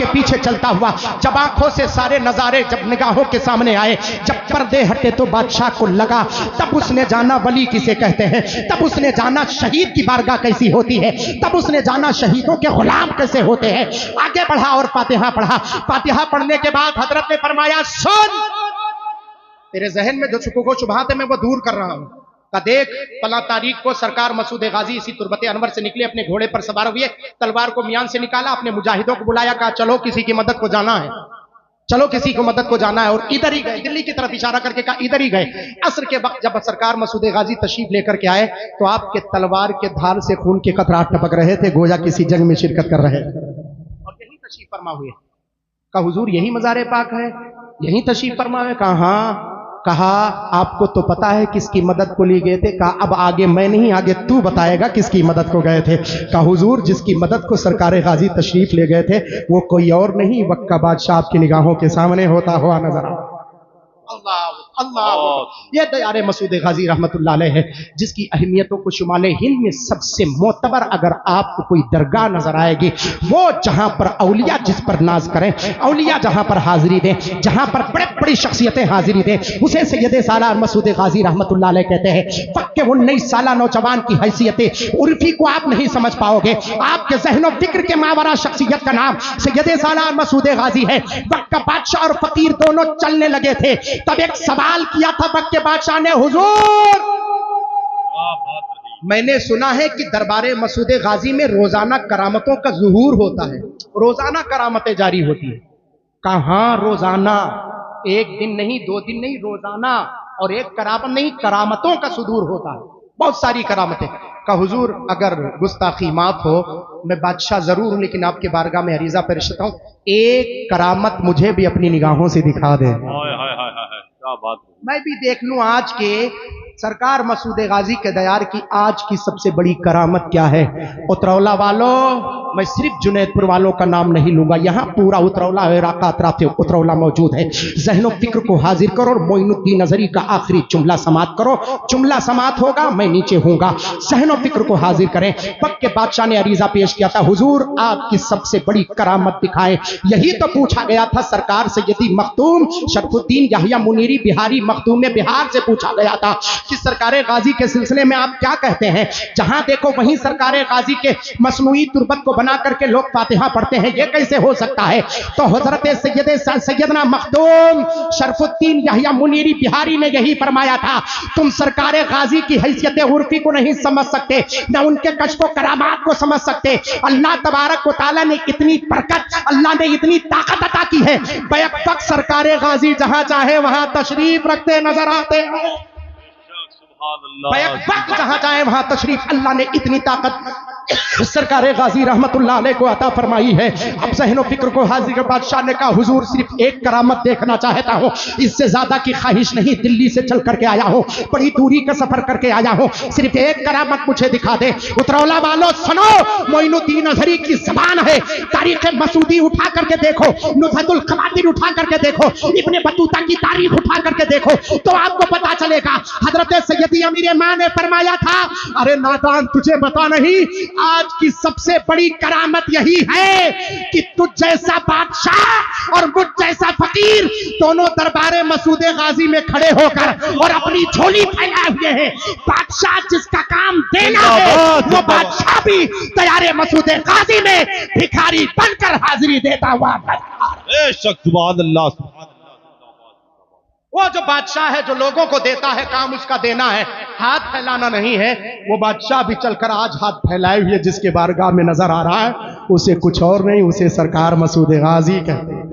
पीछे चलता हुआ, जब आंखों से सारे नजारे जब निगाहों के सामने आए, जब पर्दे हटे तो बादशाह को लगा, तब उसने जाना वली किसे कहते हैं, तब उसने जाना शहीद की बारगाह कैसी होती है, तब उसने जाना शहीदों के गुलाम कैसे होते हैं। आगे बढ़ा और फातिहा पढ़ा। फातिहा पढ़ने के बाद हजरत ने फरमाया, सुन, तेरे जहन में जो शुकुको शुबहात है मैं वो दूर कर रहा हूं। का देख, फला तारीख को सरकार मसूद गाजी इसी तुरबत अनवर से निकले, अपने घोड़े पर सवार हुए, तलवार को मियान से निकाला, अपने मुजाहिदों को बुलाया, कहा चलो किसी की मदद को जाना है, चलो किसी को मदद को जाना है। और इधर ही गए, दिल्ली की तरफ इशारा करके कहा इधर ही गए। असर के वक्त जब सरकार मसूद गाजी तशरीफ लेकर के आए तो आपके तलवार के धार से खून के कतरात टपक रहे थे, गोया किसी जंग में शिरकत कर रहे थे। और यही तशरीफ फरमा हुए। कहा हुजूर यही मज़ार पाक है, यही तशरीफ फरमा है? कहा हाँ। कहा आपको तो पता है किसकी मदद को लिए गए थे? कहा अब आगे मैं नहीं, आगे तू बताएगा किसकी मदद को गए थे। कहा हुजूर जिसकी मदद को सरकार गाजी तशरीफ ले गए थे वो कोई और नहीं, वक्त का बादशाह आपकी निगाहों के सामने होता हुआ नजर आ। अल्लाह अल्लाह, ये दयारे मसूद गाजी रहमतुल्लाह अलैह है, जिसकी अहमियतों को शुमाले हिंद में सबसे मोतबर अगर आपको कोई दरगाह नजर आएगी, वो जहां पर औलिया जिस पर नाज करें, औलिया जहां पर हाजिरी दें, जहां पर बड़े बड़ी शख्सियतें हाजिरी दें, उसे सैयद सालार मसूद गाजी रहमतुल्लाह अलैह कहते हैं। पक्के 19 साला नौजवान की हैसियत उर्फी को आप नहीं समझ पाओगे। आपके ज़हनो फिक्र के मावरा शख्सियत का नाम सैयद सालार मसूद गाजी है। वक्त का बादशाह और फकीर दोनों चलने लगे थे, तब एक सवाल किया था वक्त के बादशाह ने, हुजूर मैंने सुना है कि दरबारे मसूद गाजी में रोजाना करामतों का ज़ुहूर होता है, रोजाना करामतें जारी होती है। कहां रोजाना, एक दिन नहीं, 2 दिन नहीं, रोजाना। और एक करामत नहीं, करामतों का सुदूर होता है, बहुत सारी करामतें। का हुजूर अगर गुस्ताखी माफ हो, मैं बादशाह जरूर हूं लेकिन आपके बारगाह में अरीजा पेश करता हूं, एक करामत मुझे भी अपनी निगाहों से दिखा दे, क्या बात, मैं भी देख लूं आज के सरकार मसूद गाजी के दयार की आज की सबसे बड़ी करामत क्या है। उतरौला वालों, मैं सिर्फ जुनैदपुर वालों का नाम नहीं लूंगा, यहाँ पूरा उतरौला इराका अतराफ उतरौला मौजूद है। ज़हनो फिक्र को हाजिर करो और मोइनुद्दीन नजरी का आखिरी जुमला समात करो, जुमला समात होगा मैं नीचे हूँगा, ज़हनो फिक्र को हाजिर करें। वक्त के बादशाह ने अरीजा पेश किया था, हुजूर आपकी सबसे बड़ी करामत दिखाएं। यही तो पूछा गया था सरकार सैयदी मखदूम शरफुद्दीन याहिया मुनीरी बिहारी मखदूम बिहार से पूछा गया था कि सरकारे गाजी के सिलसिले में आप क्या कहते हैं। जहां देखो वहीं सरकारे गाजी के मसनूई तुरबत को बना करके लोग फातिहा पढ़ते हैं, ये कैसे हो सकता है। तो हजरत सैयदना मखदूम शरफुद्दीन याहिया मुनीरी बिहारी ने यही फरमाया था, तुम सरकारे गाजी की हैसियत उर्फी को नहीं समझ सकते, न उनके कश्फ करामात को समझ सकते। अल्लाह तबारक व तआला ने इतनी बरकत, अल्लाह ने इतनी ताकत अता की है, बैक वक्त सरकारे गाजी जहां चाहे वहां तशरीफ रखते नजर आते हैं। वक्त जहां जाए वहां तशरीफ, अल्लाह ने इतनी ताकत सरकारे गाजी रहमतुल्लाह अलैह को अता फरमाई है। अब ज़हनो फिक्र को हाजिर बादशाह ने कहा, हुजूर सिर्फ एक करामत देखना चाहता हूँ, इससे ज्यादा की ख्वाहिश नहीं, दिल्ली से चल करके आया हूँ, बड़ी दूरी का सफर करके आया हूँ, सिर्फ एक करामत मुझे दिखा दे। उतरौला वालों सुनो, मोइनुद्दीन नजरी की ज़बान है, तारीख मसूदी उठा करके देखो, नुज़हतुल ख़वातीर उठा करके देखो, इब्ने बतूता की तारीख उठा करके देखो, तो आपको पता चलेगा। हजरत सैयदी अमीर मां ने फरमाया था, अरे नादान तुझे बता नहीं, आज की सबसे बड़ी करामत यही है कि तुझ जैसा बादशाह और मुझ जैसा फकीर दोनों दरबारे मसूद गाजी में खड़े होकर और अपनी झोली फैलाए हुए हैं। बादशाह जिसका काम देना है वो बादशाह भी दरबारे मसूद गाजी में भिखारी बनकर हाजिरी देता हुआ। सुभान अल्लाह, वो जो बादशाह है जो लोगों को देता है, काम उसका देना है, हाथ फैलाना नहीं है। वो बादशाह भी चलकर आज हाथ फैलाए हुए जिसके बारगाह में नजर आ रहा है, उसे कुछ और नहीं, उसे सरकार मसूद गाजी कहते हैं।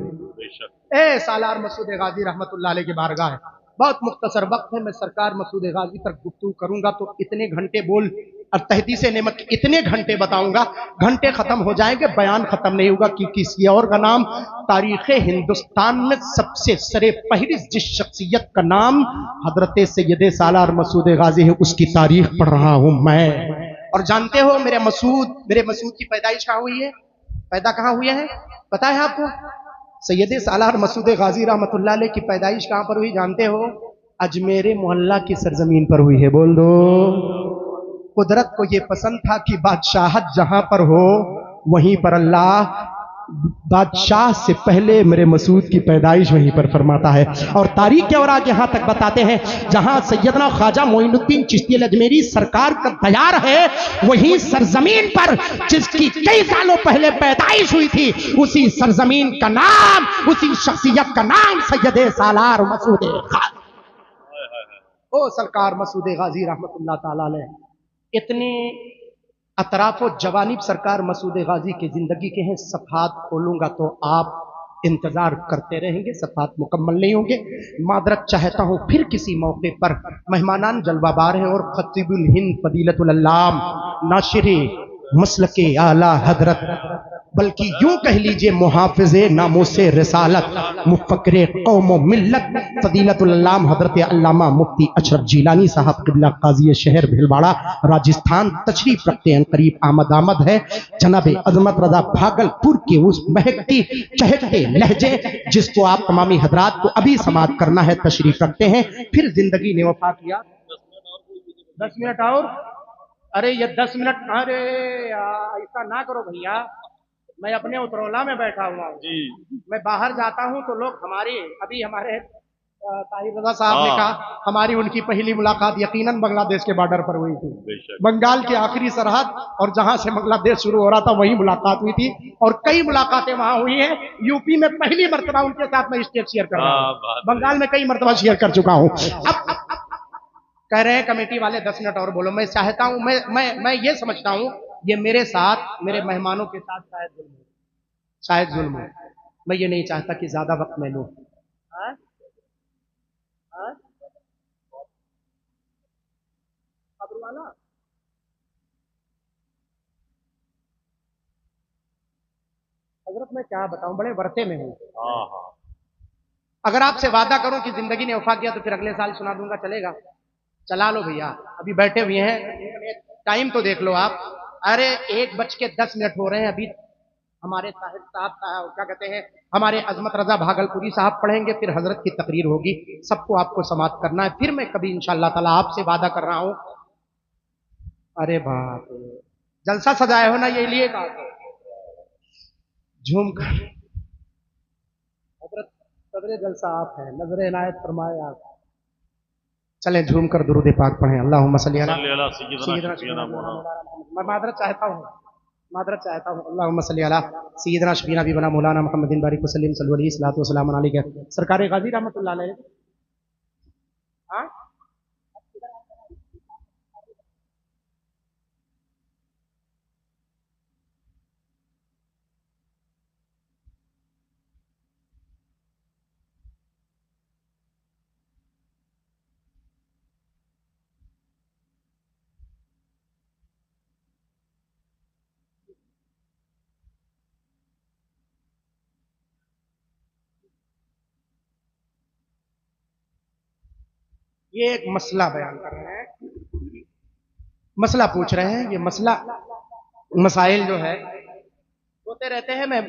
ए सालार मसूद गाजी रहमतुल्लाह अलैह की बारगाह है। बहुत मुख्तसर वक्त है, मैं सरकार मसूद गाजी पर गुफ्तगू करूंगा तो इतने घंटे बोल और तहदीस नेमत के इतने घंटे बताऊंगा, घंटे खत्म हो जाएंगे, बयान खत्म नहीं होगा, क्योंकि किसी और का नाम तारीख़ हिंदुस्तान में सबसे सरे फहरिस्त जिस शख्सियत का नाम हजरत सैयद सालार मसूद गाजी है, उसकी तारीख पढ़ रहा हूं मैं। और जानते हो मेरे मसूद की पैदाइश कहाँ हुई है, पैदा कहाँ हुए हैं पता है आपको? सैयद सालार मसूद गाजी रहमतुल्लाह अलैह की पैदाइश कहाँ पर हुई जानते हो? अजमेर मोहल्ला की सरजमीन पर हुई है। बोल दो, कुदरत को यह पसंद था कि बादशाहत जहां पर हो वहीं पर अल्लाह बादशाह से पहले मेरे मसूद की पैदाइश वहीं पर फरमाता है। और तारीख के और आगे यहां तक बताते हैं जहां सैयदना ख्वाजा मोइनुद्दीन चिश्ती अजमेरी सरकार का दयार है, वहीं सरजमीन पर जिसकी कई सालों पहले पैदाइश हुई थी, उसी सरजमीन का नाम, उसी शख्सियत का नाम सैयदे सालार मसूद गाजी। ओ सरकार मसूद गाजी रहमतुल्लाह ताला अलैह। इतने अतराफो जवानिब सरकार मसूद गाजी की जिंदगी के हैं, सफात खोलूंगा तो आप इंतजार करते रहेंगे, सफात मुकम्मल नहीं होंगे। मादरत चाहता हूं फिर किसी मौके पर, मेहमानान जलवाबार हैं और खतीबुल हिंद फदीलतुल अल्लाम नाशिरे मसलके आला हजरत, बल्कि यूं कह लीजिए मुहाफिज़े नामोसे रिसालत मुफक्किरे कौम व मिल्लत फदीलतुल अल्लाम हजरत अल्लामा मुफ्ती अशरफ जिलानी साहब क़िबला काज़ी शहर भिलवाड़ा राजस्थान तशरीफ रखते हैं। करीब आमद है जनाब अजमत रजा भागलपुर के उस महकती चहकते लहजे जिसको आप तमामी हजरात को अभी समाप्त करना है, तशरीफ रखते हैं। फिर जिंदगी ने वफा किया। 10 मिनट और, अरे ये 10 मिनट, अरे ऐसा ना करो भैया, मैं अपने उतरौला में बैठा हुआ हूँ। मैं बाहर जाता हूँ तो लोग हमारे ताहिर रजा साहब ने कहा हमारी उनकी पहली मुलाकात यकीनन बांग्लादेश के बॉर्डर पर हुई थी। बंगाल की आखिरी सरहद और जहां से बांग्लादेश शुरू हो रहा था वही मुलाकात हुई थी, और कई मुलाकातें वहां हुई हैं। यूपी में पहली मर्तबा उनके साथ मैं स्टेज शेयर कर रहा हूँ, बंगाल में कई मर्तबा शेयर कर चुका हूँ। अब कह रहे हैं कमेटी वाले 10 मिनट और बोलो। मैं चाहता हूं, मैं ये समझता हूं ये मेरे साथ, मेरे मेहमानों के साथ शायद जुल्म है। मैं ये नहीं चाहता कि ज्यादा वक्त मैं लूं। हजरत मैं क्या बताऊं, बड़े वर्ते में हूं। अगर आपसे वादा करूं कि जिंदगी ने वफा किया तो फिर अगले साल सुना दूंगा, चलेगा? चला लो भैया, अभी बैठे हुए हैं, टाइम तो देख लो आप। अरे 1:10 हो रहे हैं, अभी हमारे साहब क्या कहते हैं, हमारे अजमत रजा भागलपुरी साहब पढ़ेंगे, फिर हजरत की तकरीर होगी, सबको आपको समाप्त करना है। फिर मैं कभी इंशाअल्लाह ताला आपसे वादा कर रहा हूं। अरे बाप, जलसा सजाए हो ना, ये लिए कहा झूम कर हजरत सदरे जलसा आप है, नजर इनायत फरमाए आप। चलें झूम कर दुरूद पाक पढ़ें। अल्लाहुम्मा सल्ली अला सय्यिदना। मैं मादरत चाहता हूँ अल्लाहुम्मा सल्ली अला सय्यिदना शफीना बीना मौलाना मुहम्मदिन बारिक वसल्लम सल्लल्लाहु अलैहि सल्लतु वस्सलाम अलैहि सरकार गाजी रहमतुल्लाह अलैह। हाँ ये एक मसला बयान कर रहे हैं, मसला पूछ रहे हैं। ये मसला मसाइल जो है होते रहते हैं, मैं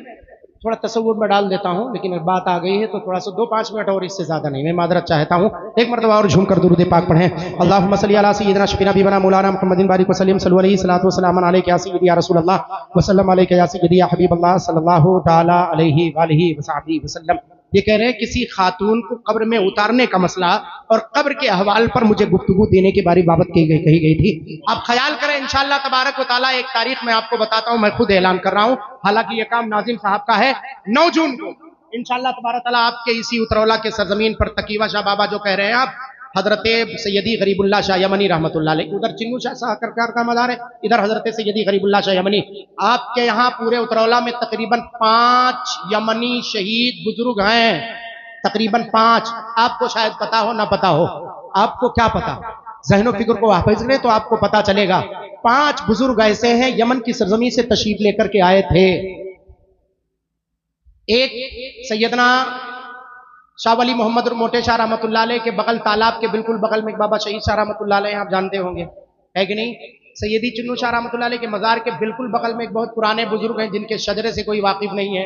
थोड़ा तसव्वुर में डाल देता हूं, लेकिन बात आ गई है तो थोड़ा सा 2-5 मिनट और, इससे ज्यादा नहीं। मैं मादरत चाहता हूं, एक मरतबा और झूमकर दुरूद पाक पढ़ें। अल्लाहुम्मा सल्ली अला सय्यिदना शफीना बीना मौलाना मुहम्मदिन बारिक वसल्लम सल्लल्लाहु अलैहि सल्लतु वस्सलाम अलैका या सय्यिदी या रसूल अल्लाह वसल्लम अलैका या सय्यिदी या हबीब अल्लाह सल्लल्लाहु तआला अलैहि वालिहि वसहबिहि वसल्लम। ये कह रहे हैं किसी खातून को कब्र में उतारने का मसला और कब्र के अहवाल पर मुझे गुफ्तगू देने की बाबत कही गई थी। आप ख्याल करें इंशाअल्लाह तबारक व तआला एक तारीख मैं आपको बताता हूं, मैं खुद ऐलान कर रहा हूं, हालांकि यह काम नाजिम साहब का है। 9 जून को इंशाअल्लाह तबारक व तआला आपके इसी उतरौला के सरजमीन पर तकीवा शाह बाबा जो कह रहे हैं आप, हजरत सैयदी गरीबुल्लाह शाह यमनी रहमतुल्लाह अलैह, उधर चिन्नू शाह सरकार का मज़ार है, इधर हजरत सैयदी गरीबुल्लाह शाह यमनी। आपके यहाँ पूरे उतरौला में तकरीबन 5 यमनी शहीद बुजुर्ग हैं, तकरीबन 5। आपको शायद पता हो ना पता हो, आपको क्या पता, ज़हनो फिक्र को हाफिज करें तो आपको पता चलेगा। 5 बुजुर्ग ऐसे हैं यमन की सरजमी से तशरीफ लेकर के आए थे। एक सैयदना शाह वली मोहम्मद मोटे शाह रहमतुल्लाह अलैह के बगल, तालाब के बिल्कुल बगल में एक बाबा शहीद शाह रहमतुल्लाह अलैह, आप जानते होंगे, है कि नहीं? सैयदी चिन्नू शाह रहमतुल्लाह अलैह के मज़ार के बिल्कुल बगल में एक बहुत पुराने बुजुर्ग हैं जिनके शजरे से कोई वाकिफ नहीं है,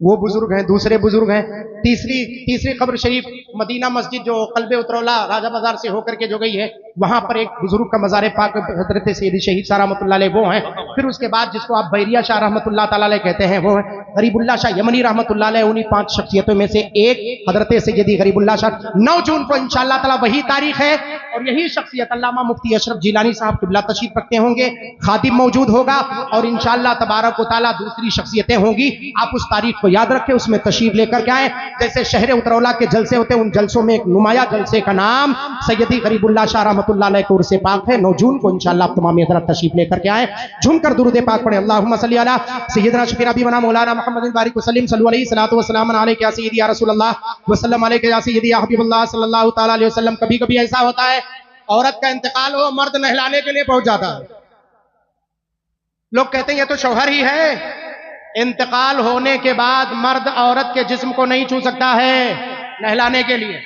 वो बुजुर्ग हैं। दूसरे बुजुर्ग हैं, तीसरी कब्र शरीफ मदीना मस्जिद जो कल्बे उतरौला राजा बाजार से होकर के जो गई है, वहां पर एक बुजुर्ग का मज़ार पाक हजरत सैयदी शहीद शाह रहमतुल्लाह अलैह वो हैं। फिर उसके बाद जिसको आप बैरिया शाह रहमतुल्लाह ताला अलैह कहते हैं वो है गरीबुल्लाह शाह यमनी रहमतुल्लाह अलैह। उन्हीं 5 शख्सियतों में से एक हजरत सैयदी गरीबुल्लाह शाह। 9 जून को इंशाअल्लाह ताला वही तारीख है और यही शख्सियत अल्लामा मुफ्ती अशरफ जिलानी साहब किबला तशरीफ रखते होंगे। खादिम मौजूद होगा और इंशाअल्लाह तबारक व तआला दूसरी शख्सियतें होंगी। आप उस तारीख को याद रखें, उसमें तशरीफ लेकर के आए। जैसे शहर उतरौला के जलसे होते हैं, उन जलसों में एक नुमाया जलसे का नाम सैयदी गरीबुल्लाह शाह रहमतुल्लाह अलैह को उर्से पाक है। 9 जून को इंशाअल्लाह आप तमाम हज़रात तशरीफ लेकर के आए। झुमकर दुरूद पाक पढ़े। अल्लाहुम्मा सल्ली अला सय्यिदना शफीना बीना मौलाना मुहम्मद बारिक वसल्लम सल्लल्लाहु अलैहि सलातो व सलाम अलैका या सय्यदी या रसूलल्लाह व सल्लम अलैका या सय्यदी या हबीबल्लाह सल्लल्लाहु तआला अलैहि वसल्लम। कभी कभी ऐसा होता है औरत का इंतकाल हो, मर्द नहलाने के लिए पहुंच जाता है। लोग कहते हैं ये तो शौहर ही है। इंतकाल होने के बाद मर्द औरत के जिस्म को नहीं छू सकता है नहलाने के लिए।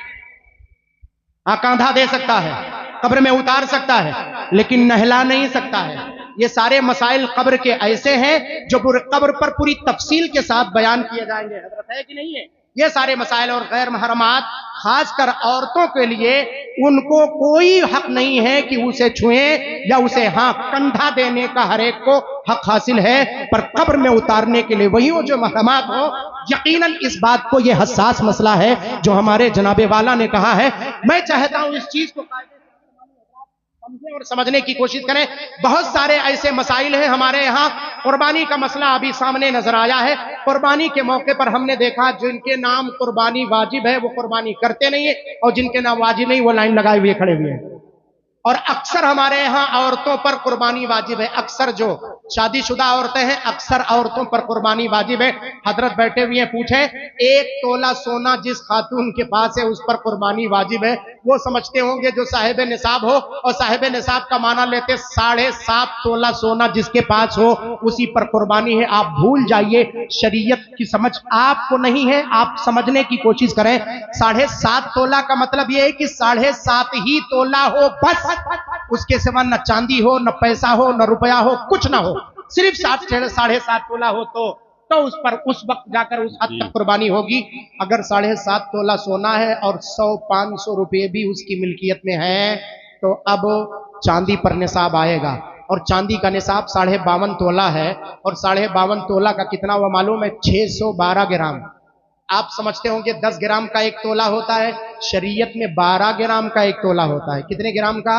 हाँ, कांधा दे सकता है, कब्र में उतार सकता है, लेकिन नहला नहीं सकता है। ये सारे मसाइल कब्र के ऐसे हैं जो कब्र पर पूरी तफसील के साथ बयान किए जाएंगे। हजरत है कि नहीं है? ये सारे मसाइल और गैर महरमात खासकर औरतों के लिए उनको कोई हक नहीं है कि उसे छुएं या उसे हाँ कंधा देने का हर एक को हक हासिल है, पर कब्र में उतारने के लिए वही हो जो महरमात हो। यकीनन इस बात को ये हसास मसला है जो हमारे जनाबे वाला ने कहा है। मैं चाहता हूं इस चीज को समझें और समझने की कोशिश करें। बहुत सारे ऐसे मसाइल हैं हमारे यहाँ। कुर्बानी का मसला अभी सामने नजर आया है। कुर्बानी के मौके पर हमने देखा जिनके नाम कुर्बानी वाजिब है वो कुर्बानी करते नहीं है और जिनके नाम वाजिब नहीं वो लाइन लगाए हुए खड़े हुए हैं। और अक्सर हमारे यहाँ औरतों पर कुर्बानी वाजिब है। अक्सर जो शादीशुदा औरतें हैं अक्सर औरतों पर कुर्बानी वाजिब है। हजरत बैठे हुए हैं, पूछे 1 तोला सोना जिस खातून के पास है उस पर कुर्बानी वाजिब है। वो समझते होंगे जो साहिब निसाब हो, और साहिब निसाब का माना लेते 7.5 तोला सोना जिसके पास हो उसी पर कुर्बानी है। आप भूल जाइए, शरीयत की समझ आपको नहीं है, आप समझने की कोशिश करें। 7.5 तोला का मतलब यह है कि 7.5 ही तोला हो, बस। उसके सिवा न चांदी हो, न पैसा हो, न रुपया हो, कुछ ना हो, सिर्फ 7.5 तोला हो तो उस पर उस वक्त जाकर उस हद तक कुर्बानी होगी। अगर 7.5 तोला सोना है और 100-500 रुपये भी उसकी मिल्कियत में है तो अब चांदी पर निसाब आएगा। और चांदी का निसाब 52.5 तोला है और 52.5 तोला का कितना हुआ मालूम है? 612 ग्राम। आप समझते होंगे 10 ग्राम का 1 तोला होता है, शरीयत में 12 ग्राम का 1 तोला होता है। कितने ग्राम का?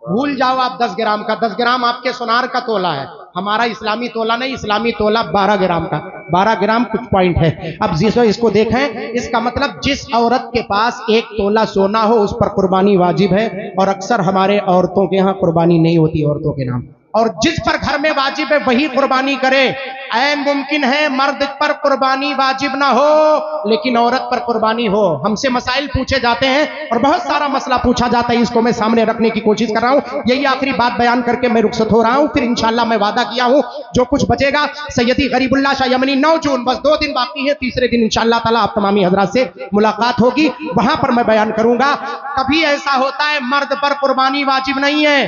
भूल जाओ आप 10 ग्राम का। 10 ग्राम आपके सोनार का तोला है, हमारा इस्लामी तोला नहीं। इस्लामी तोला 12 ग्राम का, 12 ग्राम कुछ पॉइंट है। अब जिसो इसको देखें, इसका मतलब जिस औरत के पास 1 तोला सोना हो उस पर कुर्बानी वाजिब है। और अक्सर हमारे औरतों के यहाँ कुर्बानी नहीं होती औरतों के नाम, और जिस पर घर में वाजिब है वही कुर्बानी करे। ऐन मुमकिन है मर्द पर कुर्बानी वाजिब ना हो लेकिन औरत पर कुर्बानी हो। हमसे मसाइल पूछे जाते हैं और बहुत सारा मसला पूछा जाता है, इसको मैं सामने रखने की कोशिश कर रहा हूं। यही आखिरी बात बयान करके मैं रुखसत हो रहा हूं। फिर इंशाअल्लाह मैं वादा किया हूं जो कुछ बचेगा सैयदी गरीबुल्लाह शाह यमनी 9 जून, बस 2 दिन बाकी है, तीसरे दिन इंशाअल्लाह ताला आप तमामी हजरात से मुलाकात होगी, वहां पर मैं बयान करूंगा। कभी ऐसा होता है मर्द पर कुर्बानी वाजिब नहीं है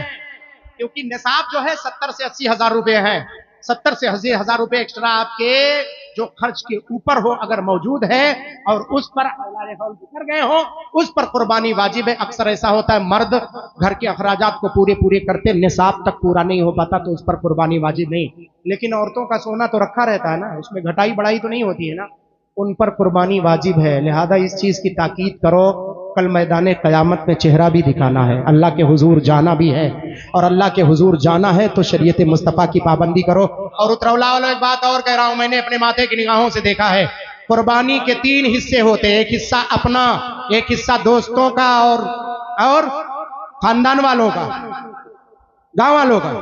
क्योंकि निसाब जो है 70 से 80 हजार रुपए है। 70 से 80 हजार रुपए एक्स्ट्रा आपके जो खर्च के ऊपर हो अगर मौजूद है और उस पर औलाद फौल गुजर गए हो उस पर कुर्बानी वाजिब है। अक्सर ऐसा होता है मर्द घर के अखराजात को पूरे करते निसाब तक पूरा नहीं हो पाता तो उस पर कुर्बानी वाजिब नहीं। लेकिन औरतों का सोना तो रखा रहता है ना, उसमें घटाई बढ़ाई तो नहीं होती है ना, उन पर कुर्बानी वाजिब है। लिहाजा इस चीज की ताकीद करो, कल मैदान क़यामत में चेहरा भी दिखाना है, अल्लाह के हुजूर जाना भी है, और अल्लाह के हुजूर जाना है तो शरीयत मुस्तफ़ा की पाबंदी करो। और उतरौला वालों एक बात और कह रहा हूं, मैंने अपने माथे की निगाहों से देखा है, कुर्बानी के 3 हिस्से होते हैं, एक हिस्सा अपना, एक हिस्सा दोस्तों का और खानदान वालों का, गांव वालों का,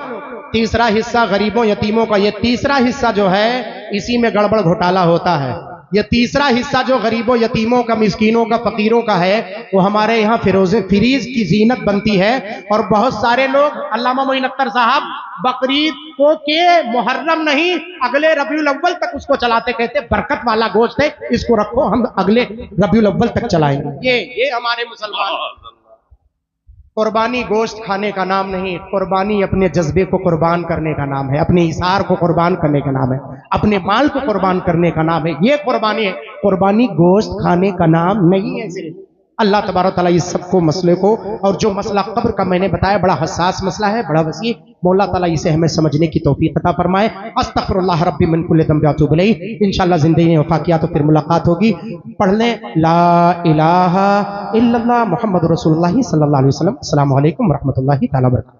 तीसरा हिस्सा गरीबों यतीमों का। ये तीसरा हिस्सा जो है इसी में गड़बड़ घोटाला होता है। ये तीसरा हिस्सा जो गरीबों यतीमों का, मिस्कीनों का, फकीरों का है वो हमारे यहाँ फ्रीज की जीनत बनती है। और बहुत सारे लोग, अल्लामा मोइन अख्तर साहब बकरीद को के मुहर्रम नहीं अगले रबीउल अव्वल तक उसको चलाते, कहते बरकत वाला गोश्त है इसको रखो, हम अगले रबीउल अव्वल तक चलाएंगे। ये हमारे मुसलमान। कुर्बानी गोश्त खाने का नाम नहीं, कुर्बानी अपने जज्बे को कुर्बान करने का नाम है, अपने इशार को कुर्बान करने का नाम है, अपने माल को कुर्बान करने का नाम है। ये कुर्बानी है, कुर्बानी गोश्त खाने का नाम नहीं है। सिर्फ अल्लाह तबारक तआला इस सबको मसले को, और जो मसला कब्र का मैंने बताया बड़ा हसास मसला है, बड़ा वसी, मौला ताला इसे हमें समझने की तौफीक अता फरमाए। अस्तगफिरुल्लाह रब्बी मिन कुल्लि ज़ंबिन व अतूबु इलैह। इंशाअल्लाह जिंदगी में वफा किया तो फिर मुलाकात होगी। पढ़ लें ला इलाहा इल्लल्लाह मुहम्मदुर रसूलुल्लाह सल्लल्लाहु अलैहि वसल्लम। अस्सलामु अलैकुम व रहमतुल्लाहि तआला व बरकातहू।